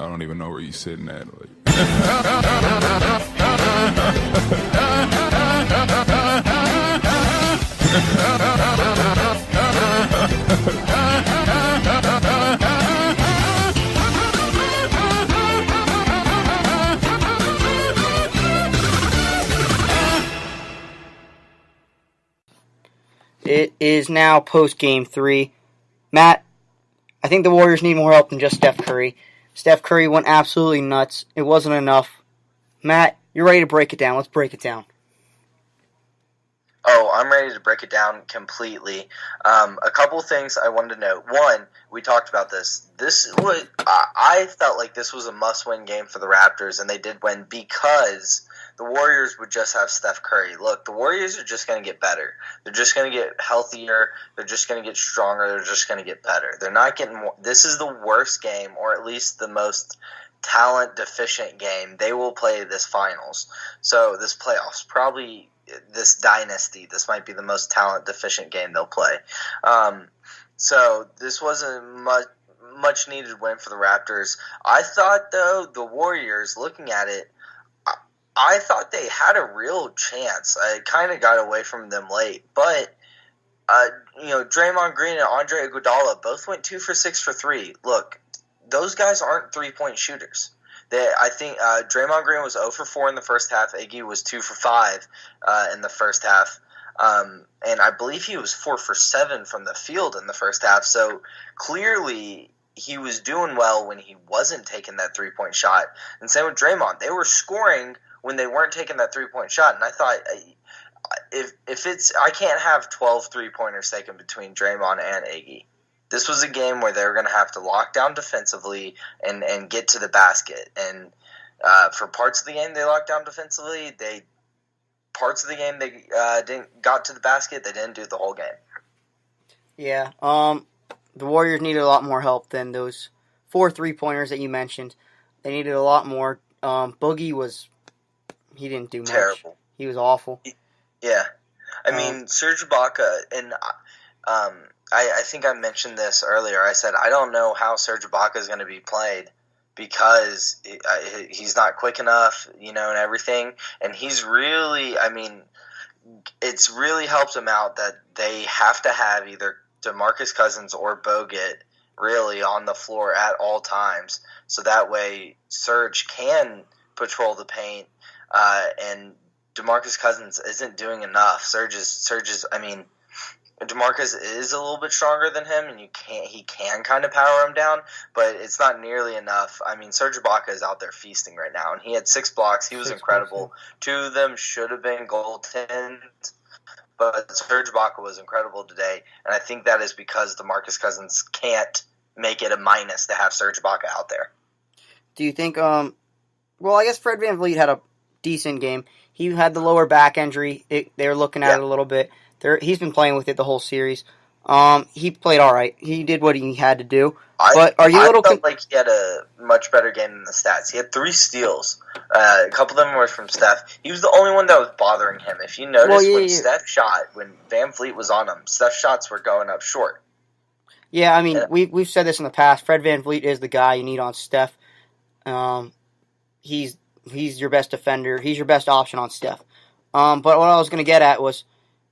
I don't even know where he's sitting at. Like. It is now post-game 3. Matt, I think the Warriors need more help than just Steph Curry. Steph Curry went absolutely nuts. It wasn't enough. Matt, you're ready to break it down. Let's break it down. Oh, I'm ready to break it down completely. A couple things I wanted to note. One, we talked about this. I felt like this was a must-win game for the Raptors, and they did win because the Warriors would just have Steph Curry. Look, the Warriors are just going to get better. They're just going to get healthier. They're just going to get stronger. They're just going to get better. They're not getting more. This is the worst game, or at least the most talent-deficient game they will play this finals. So this playoffs, probably this dynasty, this might be the most talent-deficient game they'll play. So this was a much-needed win for the Raptors. I thought, though, the Warriors, looking at it, I thought they had a real chance. I kind of got away from them late, but Draymond Green and Andre Iguodala both went 2 for 6 for 3. Look, those guys aren't 3-point shooters. I think Draymond Green was 0 for 4 in the first half. Iggy was 2 for 5 in the first half, and I believe he was 4 for 7 from the field in the first half. So clearly, he was doing well when he wasn't taking that 3-point shot. And same with Draymond. They were scoring when they weren't taking that 3-point shot. And I thought, if it's, I can't have 12 3-pointers taken between Draymond and Iggy. This was a game where they were going to have to lock down defensively and get to the basket. And for parts of the game, they locked down defensively. Parts of the game they didn't got to the basket. They didn't do the whole game. Yeah. The Warriors needed a lot more help than those 4 3-pointers that you mentioned. They needed a lot more. Boogie he didn't do much. Terrible. He was awful. Yeah. I mean, Serge Ibaka, and I think I mentioned this earlier. I said, I don't know how Serge Ibaka is going to be played because he's not quick enough, and everything. And he's really, it's really helped him out that they have to have either DeMarcus Cousins or Bogut really on the floor at all times. So that way Serge can patrol the paint, and DeMarcus Cousins isn't doing enough. DeMarcus is a little bit stronger than him, and he can kind of power him down, but it's not nearly enough. Serge Ibaka is out there feasting right now, and he had 6 blocks. He was incredible. 2 of them should have been goaltends, but Serge Ibaka was incredible today, and I think that is because DeMarcus Cousins can't make it a minus to have Serge Ibaka out there. Do you think, I guess Fred VanVleet had a decent game. He had the lower back injury. They were looking at it a little bit. He's been playing with it the whole series. He played all right. He did what he had to do. But are you I felt like he had a much better game than the stats. He had 3 steals. A couple of them were from Steph. He was the only one that was bothering him. If you noticed, Steph shot, when VanVleet was on him, Steph's shots were going up short. Yeah, we've said this in the past. Fred VanVleet is the guy you need on Steph. He's your best defender. He's your best option on Steph. But what I was going to get at was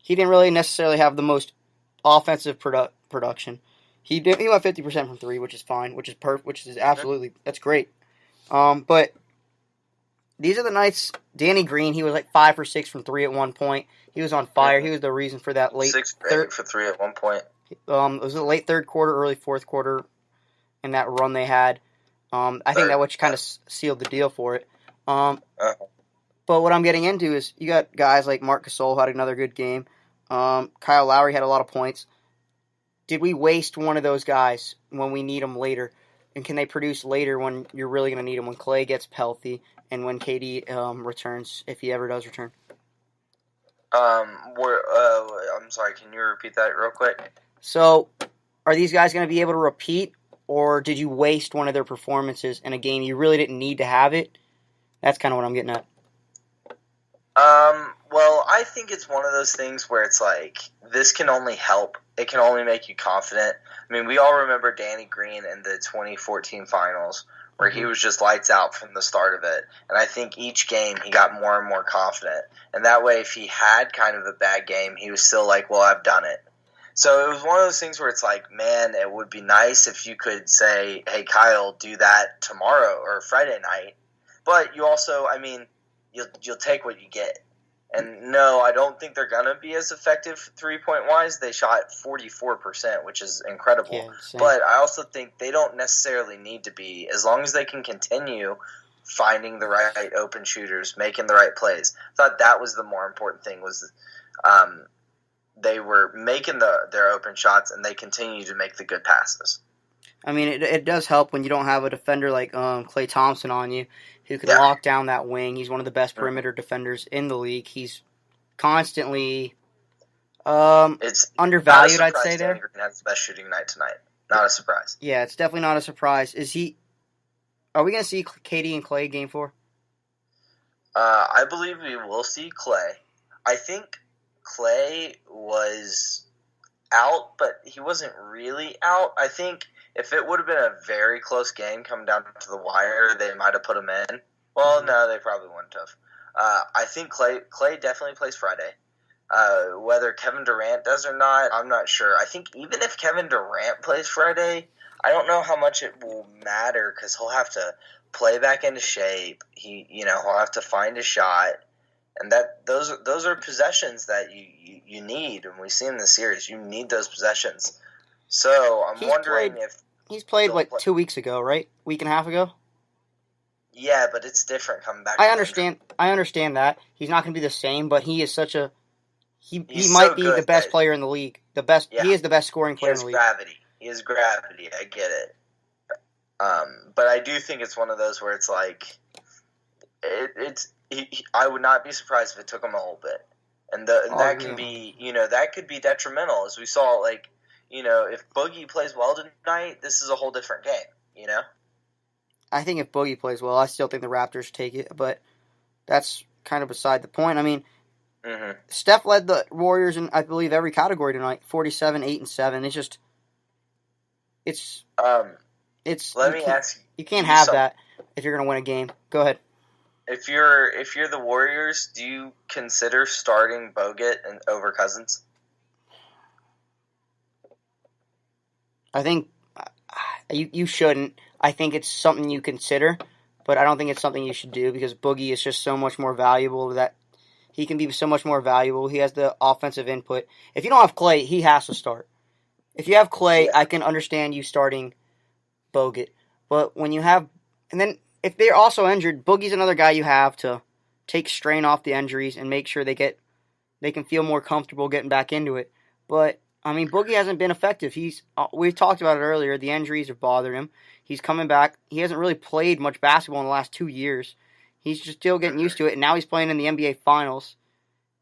he didn't really necessarily have the most offensive production. He went 50% from 3, which is fine, which is absolutely, that's great. But these are the nights. Danny Green, he was like 5 for 6 from 3 at one point. He was on fire. He was the reason for that late 6 for 8 for 3 at one point. It was the late third quarter, early fourth quarter, and that run they had. I think that which kind of sealed the deal for it. But what I'm getting into is you got guys like Marc Gasol had another good game. Kyle Lowry had a lot of points. Did we waste one of those guys when we need them later? And can they produce later when you're really going to need them, when Clay gets healthy and when KD returns, if he ever does return? I'm sorry, can you repeat that real quick? So, are these guys going to be able to repeat, or did you waste one of their performances in a game you really didn't need to have it? That's kind of what I'm getting at. Well, I think it's one of those things where it's like, this can only help. It can only make you confident. I mean, we all remember Danny Green in the 2014 finals, where he was just lights out from the start of it. And I think each game he got more and more confident. And that way, if he had kind of a bad game, he was still like, well, I've done it. So it was one of those things where it's like, man, it would be nice if you could say, hey, Kyle, do that tomorrow or Friday night. But you also, I mean, you'll take what you get. And no, I don't think they're going to be as effective 3-point wise. They shot 44%, which is incredible. Yeah, but I also think they don't necessarily need to be, as long as they can continue finding the right open shooters, making the right plays. I thought that was the more important thing, was they were making their open shots and they continue to make the good passes. I mean, it does help when you don't have a defender like Klay Thompson on you who can lock down that wing. He's one of the best perimeter defenders in the league. He's constantly it's undervalued, I'd say. Danny Green has the best shooting night tonight. Not a surprise. Yeah, it's definitely not a surprise. Are we going to see KD and Klay game 4? I believe we will see Klay. I think Klay was out, but he wasn't really out. I think if it would have been a very close game coming down to the wire, they might have put him in. Well, no, they probably wouldn't have. I think Klay definitely plays Friday. Whether Kevin Durant does or not, I'm not sure. I think even if Kevin Durant plays Friday, I don't know how much it will matter, because he'll have to play back into shape. He'll have to find a shot, and those are possessions that you need. And we see in the series, you need those possessions. So I'm wondering if he's played like 2 weeks ago, right? Week and a half ago. Yeah, but it's different coming back. I understand that he's not going to be the same, but he is such a he might be the best player in the league. The best. Yeah. He is the best scoring player in the league. He has gravity. I get it. But I do think it's one of those where it's like I would not be surprised if it took him a little bit, and that can be that could be detrimental, as we saw. Like, if Boogie plays well tonight, this is a whole different game. I think if Boogie plays well, I still think the Raptors take it, but that's kind of beside the point. I mean, Steph led the Warriors in, I believe, every category tonight. 47, 8, and 7. Let me ask you. You can't have that if you're going to win a game. Go ahead. If you're the Warriors, do you consider starting Bogut over Cousins? I think you shouldn't. I think it's something you consider, but I don't think it's something you should do, because Boogie is just so much more valuable. That he can be so much more valuable. He has the offensive input. If you don't have Klay, he has to start. If you have Klay, I can understand you starting Bogut. But when you have, and then if they're also injured, Boogie's another guy you have to take strain off the injuries and make sure they can feel more comfortable getting back into it. But I mean, Boogie hasn't been effective. We talked about it earlier. The injuries have bothered him. He's coming back. He hasn't really played much basketball in the last 2 years. He's just still getting used to it, and now he's playing in the NBA Finals.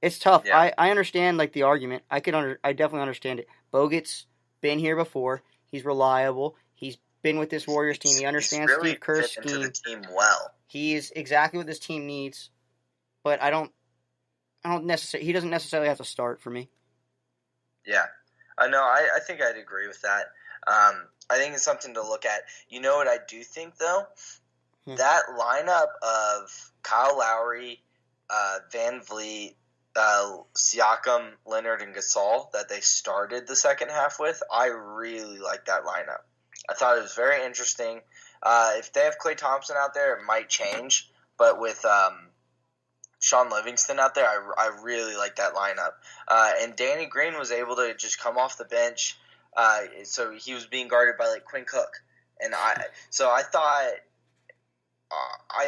It's tough. Yeah. I understand the argument. I definitely understand it. Bogut's been here before. He's reliable. He's been with this Warriors team. He understands really Steve Kerr's scheme. Into the team well. He is exactly what this team needs. But I don't necessarily. He doesn't necessarily have to start for me. Yeah. I think I'd agree with that. I think it's something to look at. You know what I do think, though? That lineup of Kyle Lowry, Van Vliet, Siakam, Leonard, and Gasol that they started the second half with, I really like that lineup. I thought it was very interesting. If they have Klay Thompson out there, it might change. But with Sean Livingston out there, I really like that lineup. And Danny Green was able to just come off the bench. So he was being guarded by Quinn Cook. And I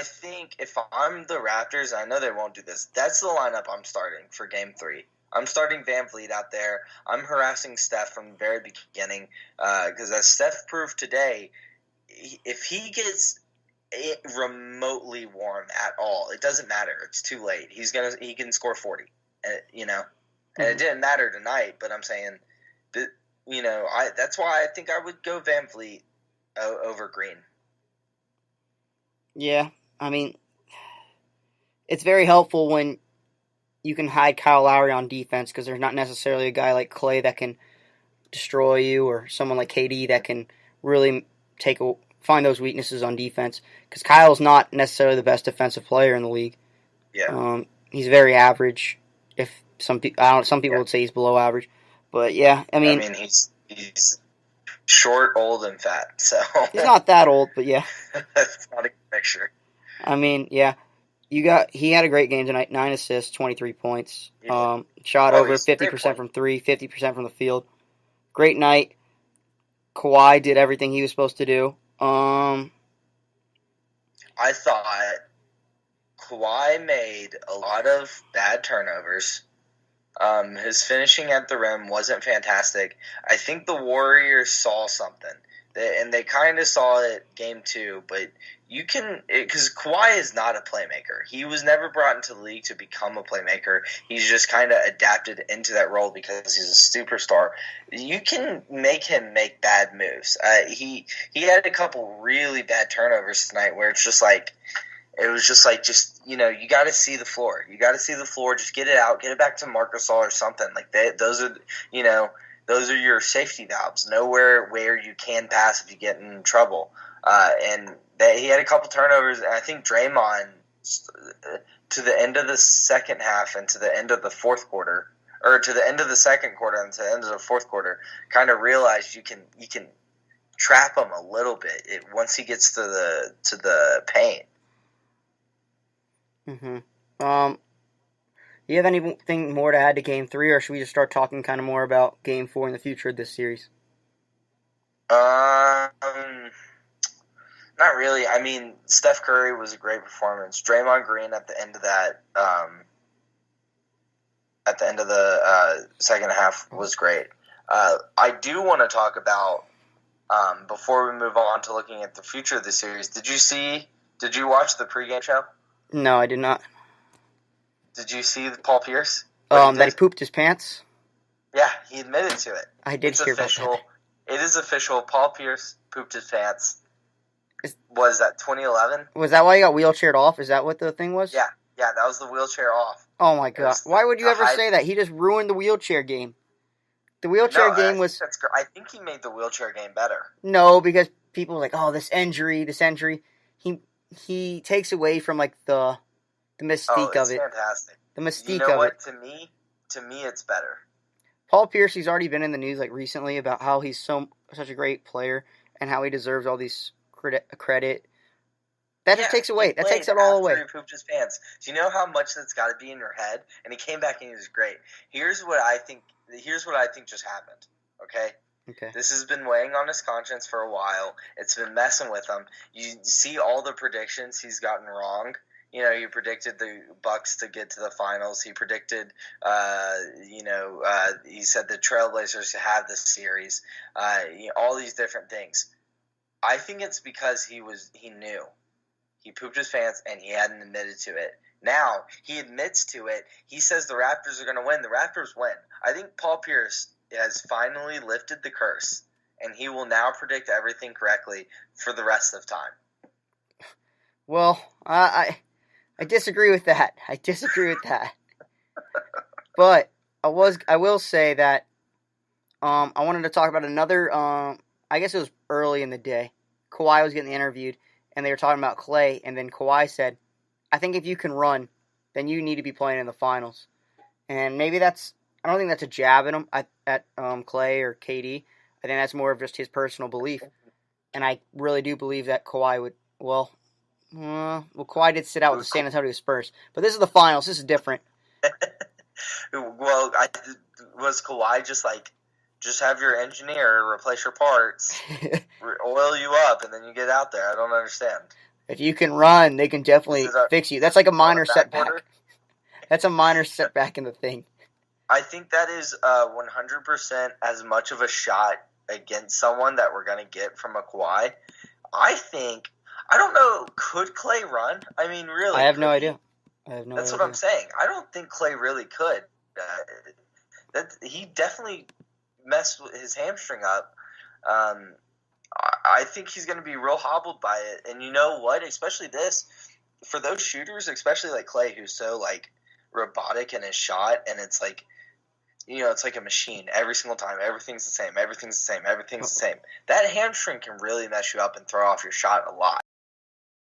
think if I'm the Raptors, I know they won't do this, that's the lineup I'm starting for Game 3. I'm starting Van Vliet out there. I'm harassing Steph from the very beginning, because as Steph proved today, if he gets remotely warm at all, it doesn't matter. It's too late. He can score 40, and it didn't matter tonight. But I'm saying that that's why I think I would go Van Vliet over Green. Yeah, I mean, it's very helpful when you can hide Kyle Lowry on defense because there's not necessarily a guy like Clay that can destroy you, or someone like KD that can really find those weaknesses on defense. Because Kyle's not necessarily the best defensive player in the league. Yeah. He's very average. If some people would say he's below average, but yeah, I mean he's short, old, and fat. So he's not that old, but yeah, that's not a good picture. I mean, yeah, he had a great game tonight. 9 assists, 23 points. Yeah. Shot over 50% from 3, 50% from the field. Great night. Kawhi did everything he was supposed to do. I thought Kawhi made a lot of bad turnovers. His finishing at the rim wasn't fantastic. I think the Warriors saw something, and they kind of saw it game 2, but because Kawhi is not a playmaker. He was never brought into the league to become a playmaker. He's just kind of adapted into that role because he's a superstar. You can make him make bad moves. He had a couple really bad turnovers tonight where it's just like, you got to see the floor. You got to see the floor. Just get it out. Get it back to Marc Gasol or something. Like those are your safety valves. Know where you can pass if you get in trouble. He had a couple turnovers. And I think Draymond, to the end of the second half and to the end of the fourth quarter, or to the end of the second quarter and to the end of the fourth quarter, kind of realized you can trap him a little bit once he gets to the paint. Mm-hmm. Do you have anything more to add to Game 3, or should we just start talking kind of more about Game 4 in the future of this series? Not really. I mean, Steph Curry was a great performance. Draymond Green at the end of that, at the end of the second half was great. I do want to talk about, before we move on to looking at the future of the series, did you watch the pregame show? No, I did not. Did you see Paul Pierce? That he pooped his pants? Yeah, he admitted to it. I did hear about that. It is official. Paul Pierce pooped his pants. Was that 2011? Was that why he got wheelchaired off? Is that what the thing was? Yeah, that was the wheelchair off. Oh my god! Why would you ever say that? He just ruined the wheelchair game. The wheelchair game was. I think he made the wheelchair game better. No, because people were like, "Oh, this injury." He takes away from like the mystique of it. Fantastic. The mystique of it. To me, it's better. Paul Pierce, he's already been in the news like recently about how he's such a great player and how he deserves all these credit. That just takes away. That takes it all away. He pooped his pants. Do you know how much that's got to be in your head? And he came back and he was great. Here's what I think just happened. Okay. This has been weighing on his conscience for a while. It's been messing with him. You see all the predictions he's gotten wrong. He predicted the Bucks to get to the finals. He predicted, he said the Trailblazers have the series. All these different things. I think it's because he knew. He pooped his pants and he hadn't admitted to it. Now, he admits to it. He says the Raptors are going to win. The Raptors win. I think Paul Pierce has finally lifted the curse, and he will now predict everything correctly for the rest of time. Well, I disagree with that. But I will say that I wanted to talk about another. I guess it was early in the day. Kawhi was getting interviewed, and they were talking about Clay, and then Kawhi said, "I think if you can run, then you need to be playing in the finals." And maybe I don't think that's a jab at him at Clay or KD. I think that's more of just his personal belief, and I really do believe that Kawhi would. Well, Kawhi did sit out with the San Antonio Spurs, but this is the finals. This is different. Well, was Kawhi just have your engineer replace your parts, oil you up, and then you get out there? I don't understand. If you can run, they can definitely fix you. That's like a minor setback. That's a minor setback in the thing. I think that is 100% as much of a shot against someone that we're going to get from a Kawhi. I don't know, could Clay run? I mean, really? I have no idea. That's what I'm saying. I don't think Clay really could. He definitely messed his hamstring up. I think he's going to be real hobbled by it. And you know what? Especially for those shooters, especially like Clay, who's so robotic in his shot, and it's like, it's like a machine every single time. Everything's the same. Everything's the same. Everything's the same. That hamstring can really mess you up and throw off your shot a lot.